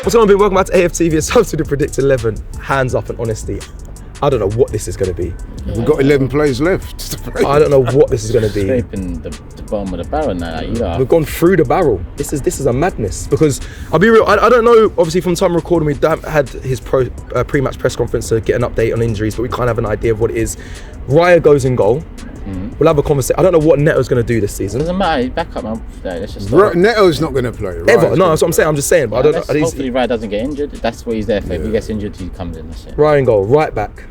What's going on, people? Welcome back to AFTV. It's time to the Predict 11. Hands up and honesty. I don't know what this is going to be. We've got 11 players left. I don't know what this is going to be. Scraping the bottom of the barrel now. We've gone through the barrel. This is a madness, because I'll be real. I don't know. Obviously, from the time recording, we haven't had his pre-match press conference to get an update on injuries, but we kind of have an idea of what it is. Raya goes in goal. We'll have a conversation. I don't know what Neto's going to do this season. Doesn't matter. He's back up, man. Let's just Neto's not going to play. Ever? No, that's what I'm saying. I'm just saying. But I don't know. Hopefully, Raya doesn't get injured. That's what he's there for. If he gets injured, he comes in. That's it. Raya in goal. Right back.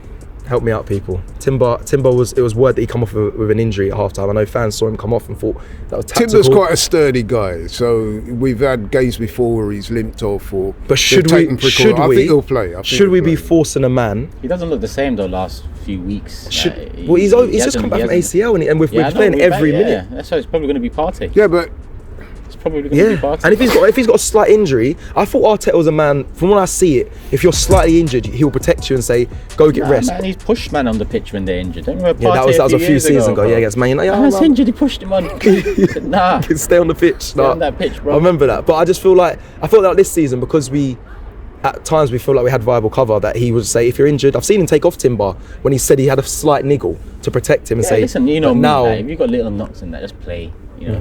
Help me out, people. Timber was word that he come off with an injury at half-time. I know fans saw him come off and thought that was tactical. Timber's quite a sturdy guy, so we've had games before where he's limped off. But should we? I think he'll play. Should we be forcing a man? He doesn't look the same though. Last few weeks. He's just come back from ACL and we're playing every minute. Yeah, that's why it's probably going to be Partey. Yeah, but. Probably going to be Partey. And if he's got a slight injury, I thought Arteta was a man. From when I see it, if you're slightly injured, he'll protect you and say, "Go get rest." Man, he's pushed man on the pitch when they're injured. Don't remember that was a few seasons ago. Yeah, against Man United. I was injured. He pushed him on. Nah, stay on the pitch. Stay on that pitch, bro. I remember that, but I felt like this season, because at times we feel like we had viable cover, that he would say, if you're injured. I've seen him take off Timber when he said he had a slight niggle to protect him and say, listen, now if you've got little knocks in that, just play.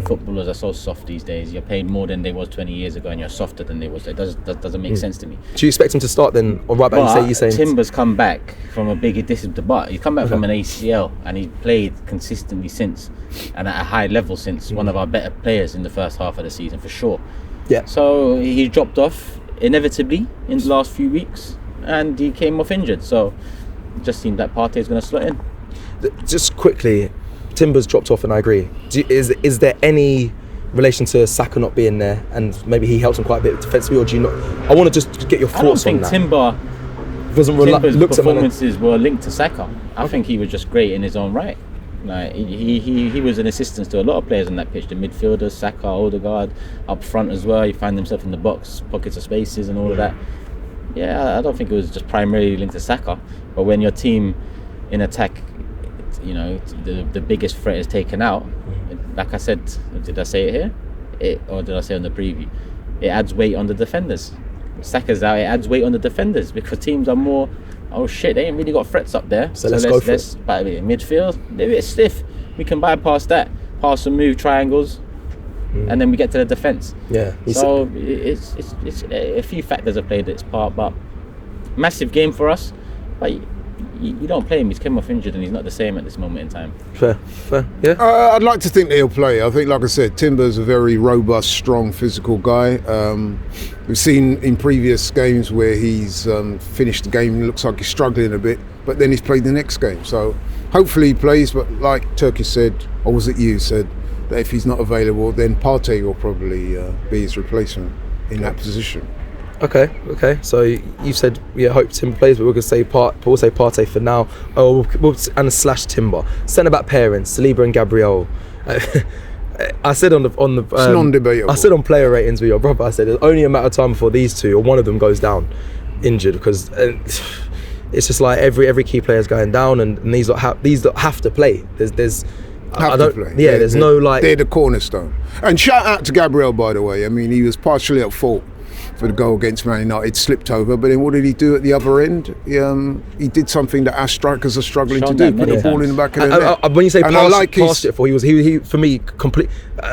Footballers are so soft these days. You're paid more than they was 20 years ago, and you're softer than they was. That doesn't make sense to me. Do you expect him to start then, or right back? You saying Timber's come back from a big but he's come back from an ACL, and he's played consistently since, and at a high level since. One of our better players in the first half of the season for sure. Yeah. So he dropped off inevitably in the last few weeks, and he came off injured. So it just seemed that Partey is going to slot in. Just quickly. Timber's dropped off, and I agree. Is there any relation to Saka not being there, and maybe he helps him quite a bit defensively, or do you not? I want to just get your thoughts on that. I don't think Timber's performances were linked to Saka. I think he was just great in his own right. Like he was an assistance to a lot of players on that pitch. The midfielders, Saka, Odegaard, up front as well. He found himself in the box, pockets of spaces, and all of that. Yeah, I don't think it was just primarily linked to Saka. But when your team in attack, the biggest threat is taken out, like I said, did I say it here? Or did I say on the preview? It adds weight on the defenders. Saka's out, it adds weight on the defenders, because teams are more, oh shit, they ain't really got threats up there. So let's go for it. Midfield, they're a bit stiff. We can bypass that, pass and move triangles, and then we get to the defence. Yeah. So it's a few factors have played its part, but massive game for us. But you don't play him, he's come off injured and he's not the same at this moment in time. Fair, yeah. I'd like to think that he'll play. I think, like I said, Timber's a very robust, strong, physical guy. We've seen in previous games where he's finished the game, looks like he's struggling a bit, but then he's played the next game. So hopefully he plays, but like Turkey said, or was it you said, that if he's not available, then Partey will probably be his replacement in that position. Okay. So you said hope Timber plays, but we're gonna say we'll say Partey for now. And slash Timber. Centre back pairing, Saliba and Gabriel. I said on the it's non-debatable. I said on player ratings with your brother, I said it's only a matter of time before these two or one of them goes down injured, because it's just like every key player is going down, and these lot have to play. There's no like, they're the cornerstone. And shout out to Gabriel, by the way. I mean, he was partially at fault for the goal against Man United, slipped over, but then what did he do at the other end? He did something that our strikers are struggling to do, put the ball in the back of the net. When you say passed it for, he for me, complete.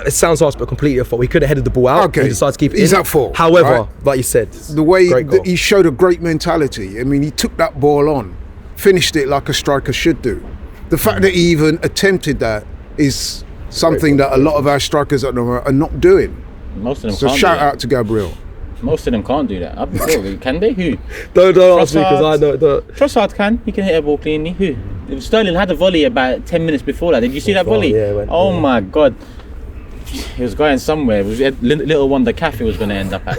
It sounds harsh, but completely at fault. He could have headed the ball out. Okay. He decided to keep it He's in. at fault. However, like you said, the way he showed a great mentality. I mean, he took that ball on, finished it like a striker should do. The fact that he even attempted that is something that a lot of our strikers are not doing. Most of them so can't shout do out to Gabriel. Most of them can't do that. I'll be real. Can they? Who? Don't ask me, because I know. Trossard can. He can hit a ball cleanly. Who? Sterling had a volley about 10 minutes before that. Did you see that volley? Yeah, my God. He was going somewhere. It was little wonder Cafe was going to end up at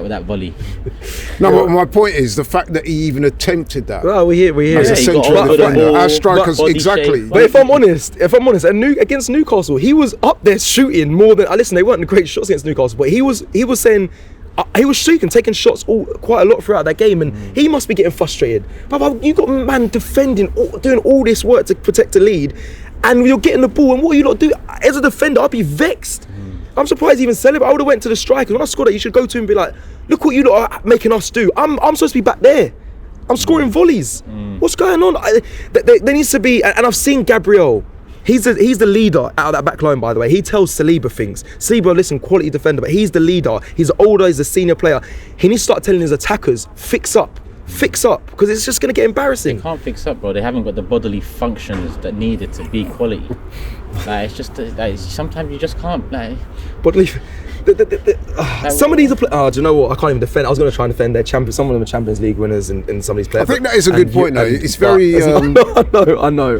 with that volley. No, but my point is the fact that he even attempted that. Well, we hear. As a central defender, our strikers exactly. But if I'm honest, against Newcastle, he was up there shooting more than. Listen, they weren't the great shots against Newcastle, but he was saying. He was shooting, taking shots quite a lot throughout that game, and he must be getting frustrated. But you got man defending, doing all this work to protect the lead, and you're getting the ball, and what you lot do as a defender, I'd be vexed. I'm surprised he even celebrated. I would have went to the strikers. When I scored that, you should go to him and be like, look what you lot are making us do. I'm supposed to be back there. I'm scoring volleys. What's going on? There needs to be, and I've seen Gabriel. He's the leader out of that back line, by the way. He tells Saliba things. Saliba, listen, quality defender, but he's the leader. He's older, he's a senior player. He needs to start telling his attackers, fix up, because it's just going to get embarrassing. They can't fix up, bro. They haven't got the bodily functions that needed to be quality. Like, it's just, like, sometimes you just can't, like... Bodily... some of these are do you know what? I can't even defend. I was going to try and defend their champions. Some of them are Champions League winners and some of these players. I think that is a good point, though. It's very. I know.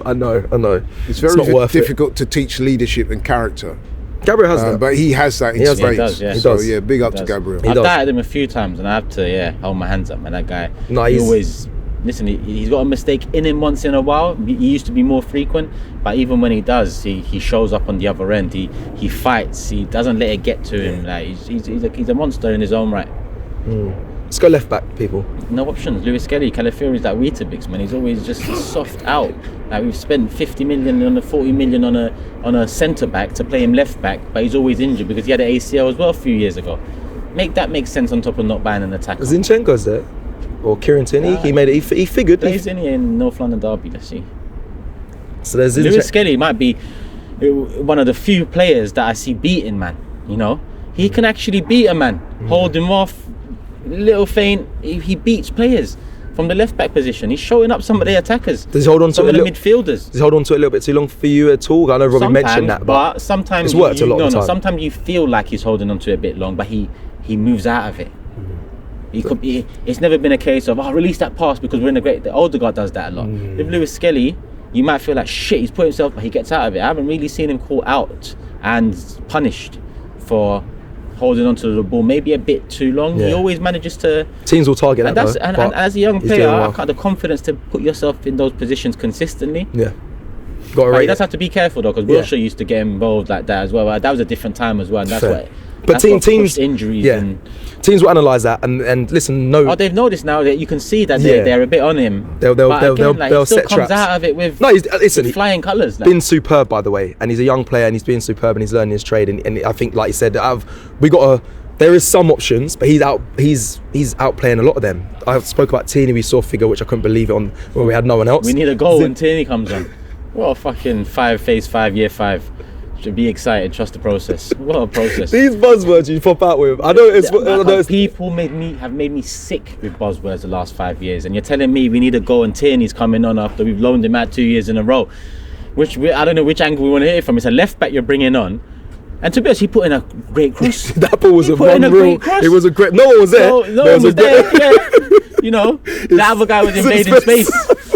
It's very difficult to teach leadership and character. Gabriel has that, but he has that in spades. He does. So yeah, big up to Gabriel. I've doubted him a few times, and I have to hold my hands up, man. That guy. No, he always. Listen, he's got a mistake in him once in a while. He used to be more frequent, but even when he does, he shows up on the other end. He fights. He doesn't let it get to him. Like he's a monster in his own right. Let's go left back, people. No options. Lewis Kelly, Calafiori's like Weetabix, man. He's always just soft out. Like we've spent 50 million on 40 million on a centre back to play him left back, but he's always injured because he had an ACL as well a few years ago. Make sense on top of not buying an attacker. Zinchenko's there. Or Kieran Tierney, he made it. He figured. He's in North London derby, let's see. So there's Lewis Kelly might be one of the few players that I see beating, man. You know, he can actually beat a man, hold him off, little feint. He beats players from the left back position. He's showing up some of the attackers. Does he hold on to some of the midfielders? Does he hold on to it a little bit too long for you at all? I know Robbie mentioned that, but sometimes it's worked a lot of the time. Sometimes you feel like he's holding on to it a bit long, but he moves out of it. He could be. It's never been a case of release that pass because we're in a great. The older guy does that a lot. With Lewis Kelly, you might feel like shit. He's put himself, but he gets out of it. I haven't really seen him caught out and punished for holding onto the ball maybe a bit too long. He always manages to. Teams will target that. And as a young player, I've got the confidence to put yourself in those positions consistently. Yeah. He does have to be careful though, because Wilshere used to get involved like that as well. That was a different time as well, and that's what. But teams injuries. Yeah. Teams will analyse that and listen. No. They've noticed now that you can see that they're a bit on him. They'll set comes traps. Out of it with with flying colours. Been superb, by the way, and he's a young player and he's been superb and he's learning his trade. And I think, like you said, there is some options, but he's outplaying a lot of them. I spoke about Tierney. We saw a figure which I couldn't believe it on when we had no one else. We need a goal when Tierney comes on. What a fucking year 5. Should be excited. Trust the process. What a process. These buzzwords you pop out with. People have made me sick with buzzwords the last 5 years, and you're telling me we need a goal and Tierney's coming on after we've loaned him out 2 years in a row. I don't know which angle we want to hit it from. It's a left back you're bringing on. And to be honest, he put in a great cross. That ball was great cross. It was a great. No one was there. No one was there. You know, the other guy was invading space.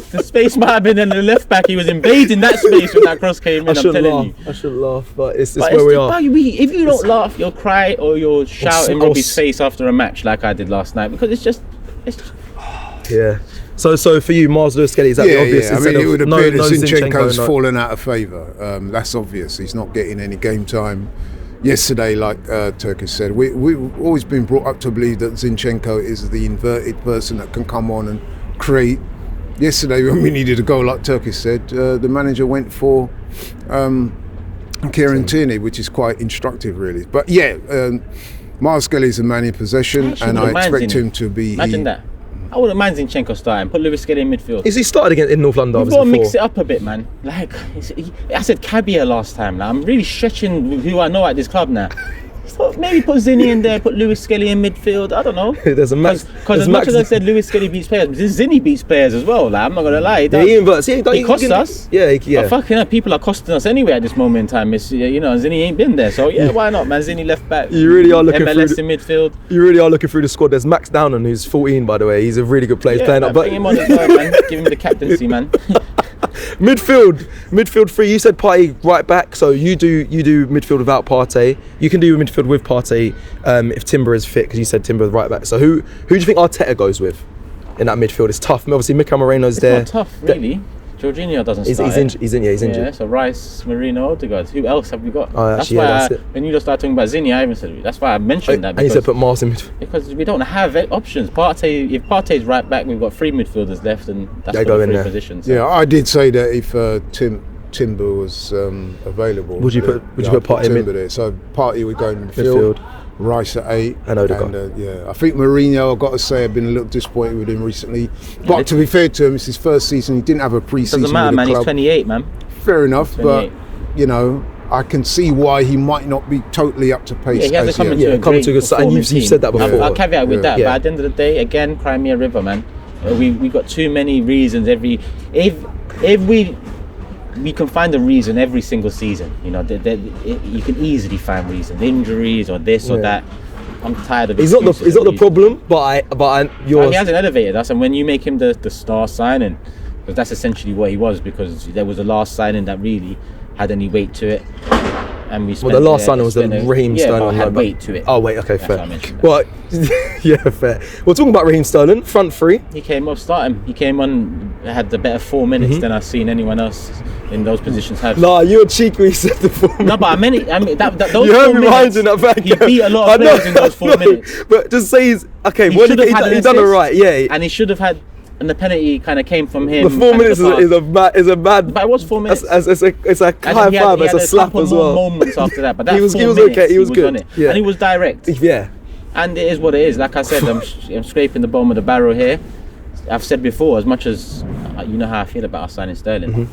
The space might have been in the left back. He was invading that space when that cross came in. I shouldn't laugh, but it's where we are. If you don't laugh, you'll cry or you'll shout in Robbie's face after a match like I did last night, because it's just. Yeah. So for you, Mars Lewis Kelly, is that the obvious? I mean, it would appear that Zinchenko's fallen out of favour. That's obvious. He's not getting any game time. Yesterday, like Turkish said, we've always been brought up to believe that Zinchenko is the inverted person that can come on and create. Yesterday, when we needed a goal, like Turkish said, the manager went for Kieran Tierney, which is quite instructive, really. But Miles Kelly's a man in possession, and I expect him to be. Imagine that. I wouldn't mind Zinchenko starting. Put Lewis Kelly in midfield. Is he started again in North London? We've got to mix it up a bit, man. Like I said, Cabia last time. Now I'm really stretching who I know at this club now. So maybe put Zinni in there, put Lewis Kelly in midfield. I don't know. There's a max. Because as much as I said Lewis Kelly beats players, Zinni beats players as well. Like, I'm not gonna lie. He costs us. Yeah. But fucking hell, people are costing us anyway at this moment in time. It's, Zinni ain't been there, so why not, man? Zinni left back. You really are looking MLS in midfield. You really are looking through the squad. There's Max Downen, who's 14, by the way. He's a really good player. He's playing up. Bring him on as well, man. Give him the captaincy, man. Midfield free. You said Partey right back, so you do midfield without Partey. You can do midfield with Partey if Timber is fit, because you said Timber right back. So who do you think Arteta goes with in that midfield? It's tough. Obviously, Mikel Moreno's there. It's not tough, really. Jorginho doesn't start. He's injured. Yeah, so Rice, Marino, Odegaard. Who else have we got? That's why when you just start talking about Zinni, I even said that's why I mentioned that. And you said put Mars in midfield. Because we don't have options. If Partey's right back, we've got 3 midfielders left, and that's for the 3 positions. So. Yeah, I did say that if Timber was available. Would you put Partey in Timber there? So Partey would go in midfield. Rice at 8 and Odegaard. I think Mourinho, I've got to say, I've been a little disappointed with him recently. But to be fair to him, it's his first season. He didn't have a pre-season. Doesn't matter, with the man. club. He's 28, man. Fair enough, but I can see why he might not be totally up to pace. Yeah, he has to come into a good side. And you've said that before. I'll caveat with that. But at the end of the day, again, Crimea River, man. We got too many reasons. If we can find a reason every single season. You know, you can easily find reasons, injuries or this or that. I'm tired of it. He's not the problem, but he hasn't elevated us. And when you make him the star signing, because that's essentially what he was, because there was the last signing that really had any weight to it. And we spent the last signing was the Raheem Sterling. Had weight to it. Oh wait, okay, fair. Well, yeah, fair. We're talking about Raheem Sterling, front three. He came off starting. He came on, had the better 4 minutes than I've seen anyone else in those positions have. Nah, you're cheeky when you said the 4 minutes. No, but I mean those you 4 heard me minutes. in that back. He beat a lot of players in those 4 minutes. But just say he's okay. He Done it right, yeah. And he should have had. And the penalty kind of came from him. The 4 minutes is a mad. But it was 4 minutes. It's a high five. It's a slap as well. Moments after that, but that he was minutes, okay. He was good. On it. Yeah. And he was direct. Yeah. And it is what it is. Like I said, I'm scraping the bottom of the barrel here. I've said before, as much as you know how I feel about us signing Sterling,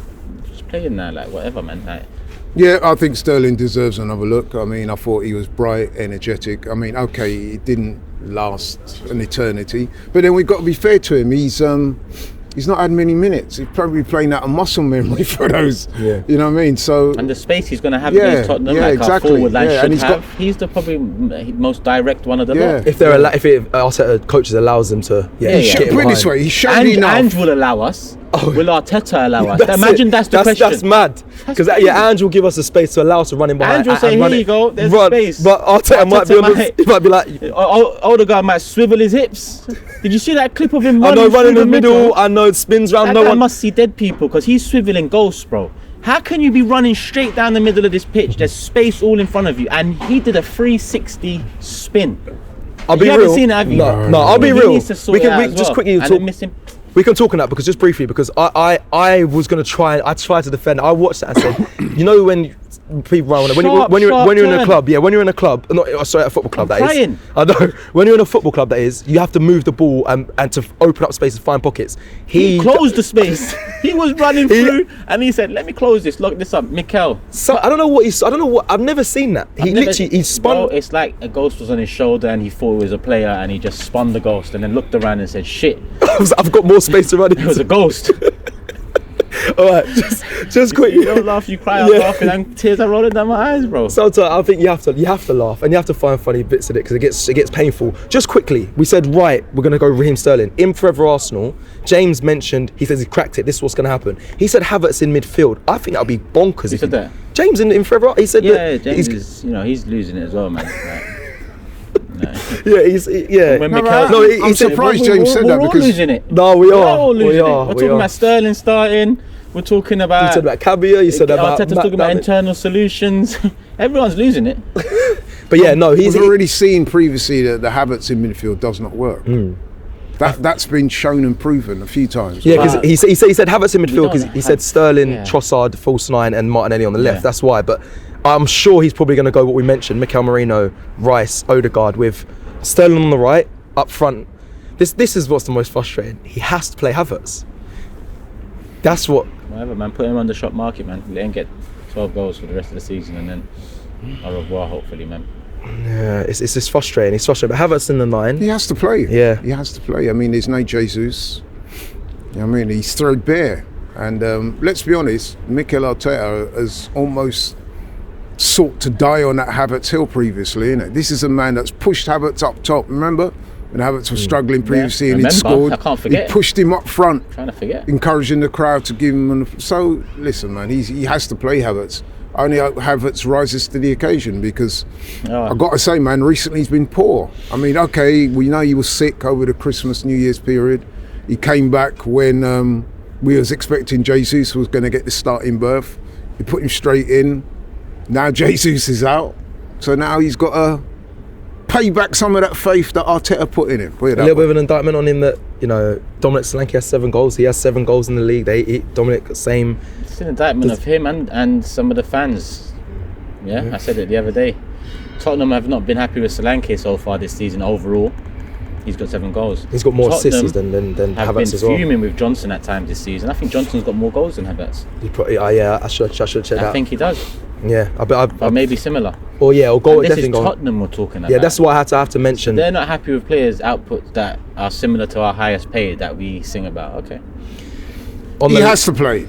just playing now, like whatever, man. Like, yeah, I think Sterling deserves another look. I mean, I thought he was bright, energetic. I mean, okay, it didn't last an eternity, but then we've got to be fair to him. He's not had many minutes. He's probably playing out of muscle memory for those. Yeah. You know what I mean? So and the space he's going to have against Tottenham, like exactly. our forward line should have. He's the probably most direct one of the lot. If Arteta coaches allows them to, put it this way, he showed enough. And will allow us. Will Arteta allow us? Imagine that's the question. That's mad. Because Ange will give us the space to allow us to run in behind. Ange will say, "Here you go. There's space." But Arteta might be on he might be like, Odegaard might swivel his hips. Did you see that clip of him? I know, running in the middle. I know, spins round. That guy must see dead people because he's swiveling ghosts, bro. How can you be running straight down the middle of this pitch? There's space all in front of you, and he did a 360 spin. I'll be real. You haven't seen it, have you? No, I'll be real. We can just quickly talk. We can talk on that because just briefly, because I was gonna try. I tried to defend. I watched that and said, you know when people run when you're in a club, when you're in a club, a football club, that is. I know when you're in a football club, that is, you have to move the ball and to open up space and find pockets. He closed the space. He was running through and he said, "Let me close this. Lock this up, Mikel." So I don't know what. I've never seen that. He spun. Bro, it's like a ghost was on his shoulder and he thought it was a player and he just spun the ghost and then looked around and said, "Shit, I've got more space to run into." It was a ghost. All right, just quick. You don't laugh, you cry. I'm laughing, and tears are rolling down my eyes, bro. Sometimes I think you have to laugh and you have to find funny bits in it because it gets painful. Just quickly, we said we're gonna go Raheem Sterling in Forever Arsenal. James mentioned he says he cracked it. This is what's gonna happen. He said Havertz in midfield. I think that would be bonkers. He said that. James in Forever. He said that. Yeah, James is. He's losing it as well, man. I'm surprised James said that because we're all losing it. No, we are. We're all losing it. We're talking about Sterling starting. We're talking about. You said about Cabia. You said about. Arteta's talking about internal solutions. Everyone's losing it. But yeah, no, we've already seen previously that the Havertz in midfield does not work. That's been shown and proven a few times. Yeah, because he said Havertz in midfield because he said Sterling, Trossard, false nine, and Martinelli on the left. That's why. But I'm sure he's probably going to go what we mentioned: Mikel Merino, Rice, Odegaard with Sterling on the right, up front. This is what's the most frustrating. He has to play Havertz. That's what. Whatever, man. Put him on the shop market, man. Let him get 12 goals for the rest of the season, and then au revoir, hopefully, man. Yeah, it's just frustrating. It's frustrating. But Havertz in the 9. He has to play. Yeah, he has to play. I mean, there's no Jesus. I mean, he's threadbare. And let's be honest, Mikel Arteta has almost sought to die on that Havertz hill previously, innit? This is a man that's pushed Havertz up top. Remember when Havertz was struggling previously and he'd scored? I can't forget. He pushed him up front. I'm trying to forget. Encouraging the crowd to give him. So listen, man, he has to play Havertz. I only hope Havertz rises to the occasion because I've got to say, man, recently he's been poor. I mean, okay, we know he was sick over the Christmas, New Year's period. He came back when we was expecting Jesus was going to get the starting berth. He put him straight in. Now Jesus is out, so now he's got to pay back some of that faith that Arteta put in him. A little bit of an indictment on him that, Dominic Solanke has 7 goals. He has 7 goals in the league. Dominic, same It's an indictment of him and some of the fans. Yeah, I said it the other day. Tottenham have not been happy with Solanke so far this season overall. He's got 7 goals. He's got more assists than Havertz as well. Have been fuming with Johnson at times this season. I think Johnson's got more goals than Havertz. I should check that. I think he does. Yeah, but maybe similar. Or goal. This is Tottenham we're talking about. Yeah, that's why I have to mention. So they're not happy with players' outputs that are similar to our highest paid that we sing about. Okay. He has to play.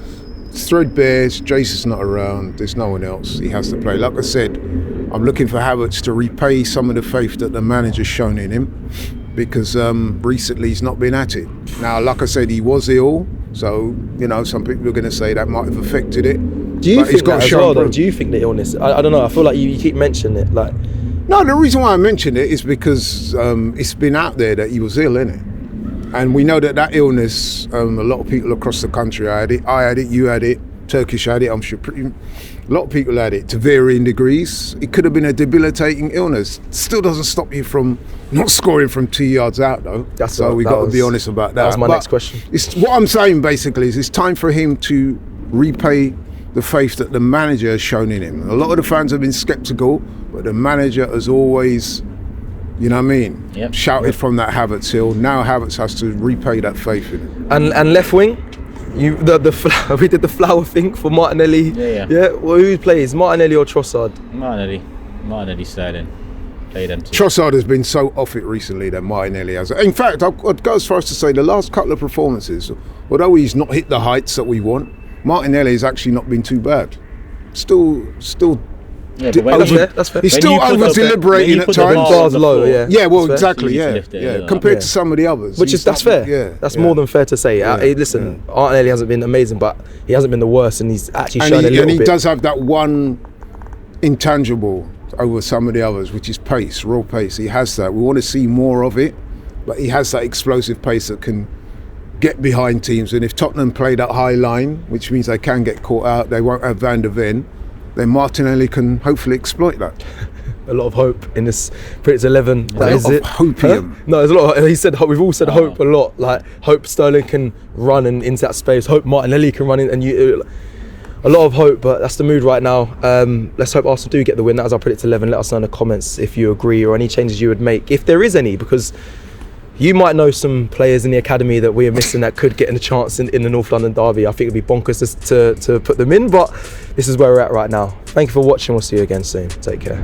It's threadbare. Jason's not around. There's no one else. He has to play. Like I said, I'm looking for Havertz to repay some of the faith that the manager's shown in him, because recently he's not been at it. Now, like I said, he was ill, so some people are going to say that might have affected it. Do you think that as well, though? Do you think the illness? I don't know. I feel like you keep mentioning it. Like, no, the reason why I mentioned it is because it's been out there that he was ill, innit? And we know that illness, a lot of people across the country had it. I had it, you had it, Turkish had it, I'm sure a lot of people had it to varying degrees. It could have been a debilitating illness. Still doesn't stop you from not scoring from 2 yards out, though. We've got to be honest about that. That was my next question. What I'm saying basically is it's time for him to repay the faith that the manager has shown in him. A lot of the fans have been sceptical, but the manager has always, shouted from that Havertz hill. Now Havertz has to repay that faith in him. And left wing, we did the flower thing for Martinelli. Yeah. Well, who plays, Martinelli or Trossard? Martinelli Sterling. Play them two. Trossard has been so off it recently that Martinelli has. In fact, I'd go as far as to say the last couple of performances, although he's not hit the heights that we want, Martinelli has actually not been too bad. Still. Yeah, that's fair. He's still over deliberating at times. Bars low, yeah, well, exactly, yeah. Compared to some of the others, that's fair. Yeah, that's more than fair to say. Listen, Martinelli hasn't been amazing, but he hasn't been the worst, and he's actually shown a little bit. And he does have that one intangible over some of the others, which is pace, raw pace. He has that. We want to see more of it, but he has that explosive pace that can get behind teams. And if Tottenham play that high line, which means they can get caught out, they won't have Van der Ven, then Martinelli can hopefully exploit that. A lot of hope in this Prince 11. That is it. Hopium. Huh? No, there's a lot. He said we've all said hope a lot. Like hope Sterling can run into that space. Hope Martinelli can run in, and a lot of hope. But that's the mood right now. Let's hope Arsenal do get the win. That was our Predict 11. Let us know in the comments if you agree or any changes you would make, if there is any, because you might know some players in the academy that we are missing that could get in a chance in the North London derby. I think it'd be bonkers to put them in, but this is where we're at right now. Thank you for watching. We'll see you again soon. Take care.